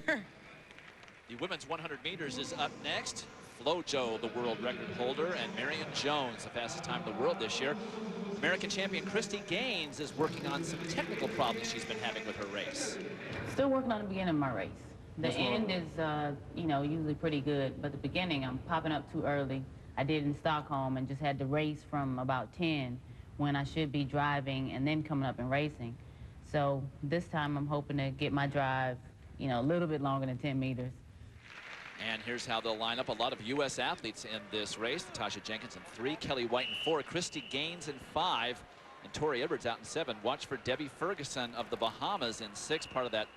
The women's 100 meters is up next. Flojo, the world record holder, and Marion Jones, the fastest time in the world this year. American champion Christy Gaines is working on some technical problems she's been having with her race. Still working on the beginning of my race. The end is, you know, usually pretty good, but the beginning, I'm popping up too early. I did in Stockholm and just had to race from about 10 when I should be driving and then coming up and racing. So this time I'm hoping to get my drive, you know, a little bit longer than 10 meters. And here's how they'll line up. A lot of U.S. athletes in this race. Natasha Jenkins in 3, Kelly White in 4, Christy Gaines in 5, and Tori Edwards out in 7. Watch for Debbie Ferguson of the Bahamas in 6, part of that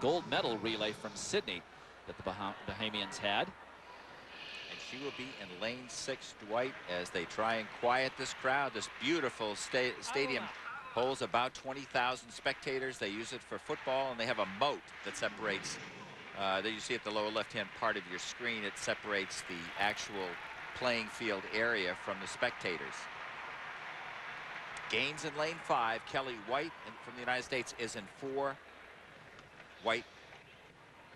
gold medal relay from Sydney that the Bahamians had. And she will be in lane 6, Dwight, as they try and quiet this crowd. This beautiful stadium holds about 20,000 spectators. They use it for football, and they have a moat that separates that you see at the lower left-hand part of your screen. It separates the actual playing field area from the spectators. Gaines in lane 5. Kelly White from the United States is in 4. White,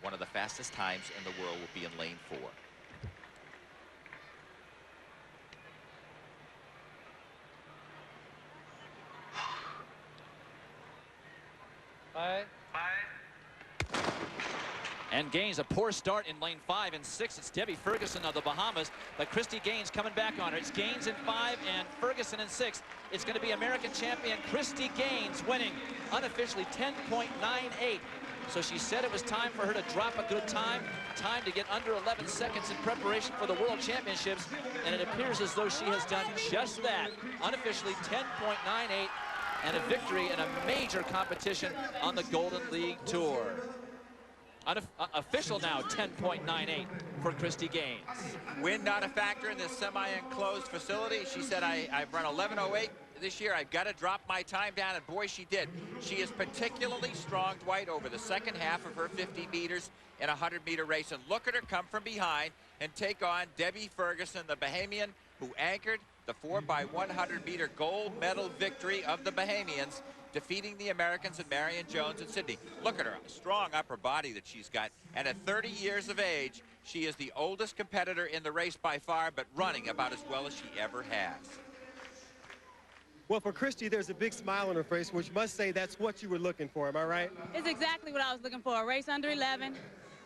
one of the fastest times in the world, will be in lane 4. And Gaines, a poor start in lane 5. In 6, it's Debbie Ferguson of the Bahamas, but Christy Gaines coming back on her. It's Gaines in 5 and Ferguson in 6. It's going to be American champion Christy Gaines winning unofficially 10.98. So she said it was time for her to drop a good time to get under 11 seconds in preparation for the World Championships, and it appears as though she has done just that. Unofficially 10.98 and a victory in a major competition on the Golden League Tour. Official now 10.98 for Christy Gaines. Wind not a factor in this semi-enclosed facility. She said, I've run 11:08 this year. I've got to drop my time down, and boy, she did. She is particularly strong, Dwight, over the second half of her 50 meters in a 100-meter race. And look at her come from behind and take on Debbie Ferguson, the Bahamian, who anchored the 4x100-meter gold medal victory of the Bahamians, defeating the Americans and Marion Jones and Sydney. Look at her, a strong upper body that she's got. And at 30 years of age, she is the oldest competitor in the race by far, but running about as well as she ever has. Well, for Christy, there's a big smile on her face, which must say that's what you were looking for. Am I right? It's exactly what I was looking for, a race under 11.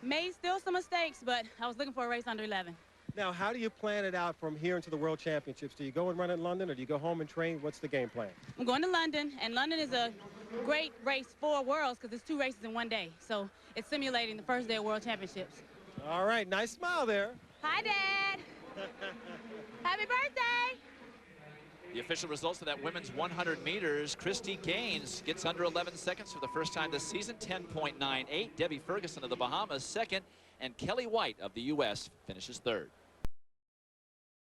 Made still some mistakes, but I was looking for a race under 11. Now, how do you plan it out from here into the World Championships? Do you go and run in London, or do you go home and train? What's the game plan? I'm going to London, and London is a great race for Worlds because it's 2 races in 1 day. So it's simulating the first day of World Championships. All right, nice smile there. Hi, Dad. Happy birthday. The official results of that women's 100 meters, Christy Gaines gets under 11 seconds for the first time this season, 10.98. Debbie Ferguson of the Bahamas, 2nd, and Kelly White of the U.S. finishes 3rd.